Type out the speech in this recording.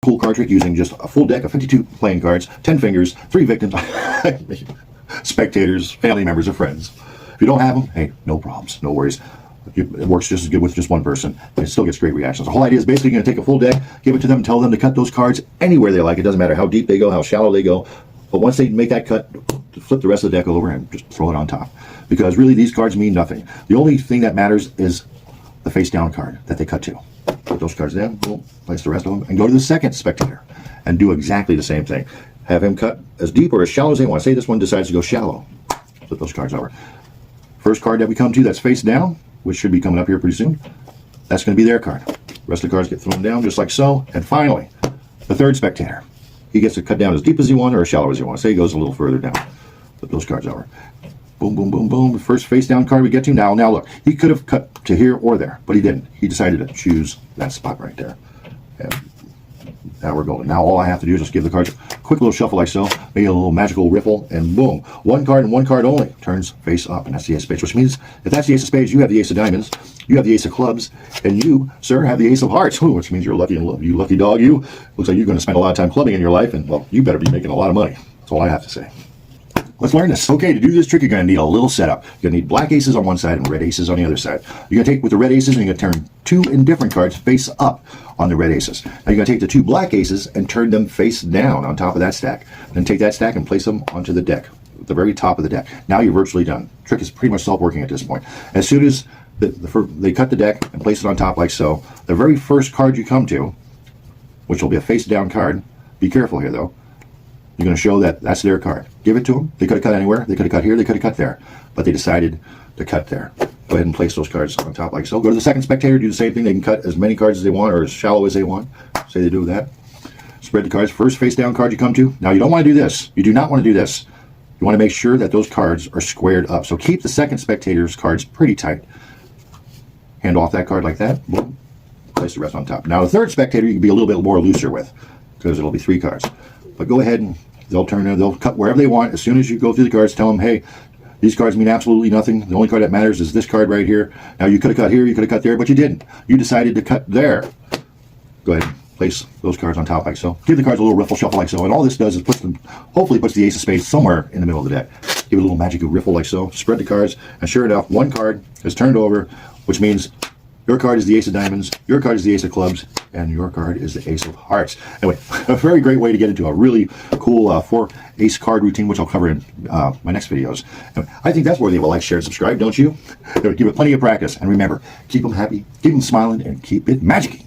cool card trick using just a full deck of 52 playing cards, 10 fingers, 3 victims, spectators, family members, or friends. If you don't have them, hey, no problems, no worries. It works just as good with just one person, and it still gets great reactions. The whole idea is basically going to take a full deck, give it to them, and tell them to cut those cards anywhere they like. It doesn't matter how deep they go, how shallow they go. But once they make that cut, flip the rest of the deck over and just throw it on top. Because really, these cards mean nothing. The only thing that matters is the face down card that they cut to. Put those cards down, boom, place the rest of them, and go to the second spectator and do exactly the same thing. Have him cut as deep or as shallow as they want. Say this one decides to go shallow. Flip those cards over. First card that we come to that's face down, which should be coming up here pretty soon, that's going to be their card. The rest of the cards get thrown down just like so. And finally, the third spectator. He gets to cut down as deep as he wants or as shallow as he wants. Say he goes a little further down. Flip those cards over. Boom, boom, boom, boom. The first face down card we get to. Now look, he could have cut to here or there, but he didn't. He decided to choose that spot right there. And now we're golden. Now all I have to do is just give the cards a quick little shuffle like so, maybe a little magical riffle, and boom. One card and one card only turns face up, and that's the ace of spades, which means if that's the ace of spades, you have the ace of diamonds, you have the ace of clubs, and you, sir, have the ace of hearts, which means you're lucky, you lucky dog. You looks like you're going to spend a lot of time clubbing in your life, and well, you better be making a lot of money. That's all I have to say. Let's learn this. Okay, to do this trick, you're going to need a little setup. You're going to need black aces on one side and red aces on the other side. You're going to take with the red aces and you're going to turn 2 indifferent cards face up on the red aces. Now you're going to take the 2 black aces and turn them face down on top of that stack. Then take that stack and place them onto the deck, the very top of the deck. Now you're virtually done. The trick is pretty much self-working at this point. As soon as they cut the deck and place it on top like so, the very first card you come to, which will be a face down card, be careful here though, you're going to show that that's their card. Give it to them. They could have cut anywhere. They could have cut here. They could have cut there. But they decided to cut there. Go ahead and place those cards on top like so. Go to the second spectator. Do the same thing. They can cut as many cards as they want or as shallow as they want. Say they do that. Spread the cards. First face down card you come to. Now you don't want to do this. You do not want to do this. You want to make sure that those cards are squared up. So keep the second spectator's cards pretty tight. Hand off that card like that. Boom. Place the rest on top. Now the third spectator you can be a little bit more looser with because it'll be 3 cards. But go ahead and they'll cut wherever they want. As soon as you go through the cards, tell them, hey, these cards mean absolutely nothing. The only card that matters is this card right here. Now you could have cut here, you could have cut there, but you didn't. You decided to cut there. Go ahead and place those cards on top like so. Give the cards a little riffle shuffle like so. And all this does is hopefully puts the ace of spades somewhere in the middle of the deck. Give it a little magical riffle like so. Spread the cards. And sure enough, one card is turned over, which means your card is the ace of diamonds, your card is the ace of clubs, and your card is the ace of hearts. Anyway, a very great way to get into a really cool 4 ace card routine, which I'll cover in my next videos. I think that's worthy of a like, share, and subscribe, don't you? Give it plenty of practice. And remember, keep them happy, keep them smiling, and keep it magic.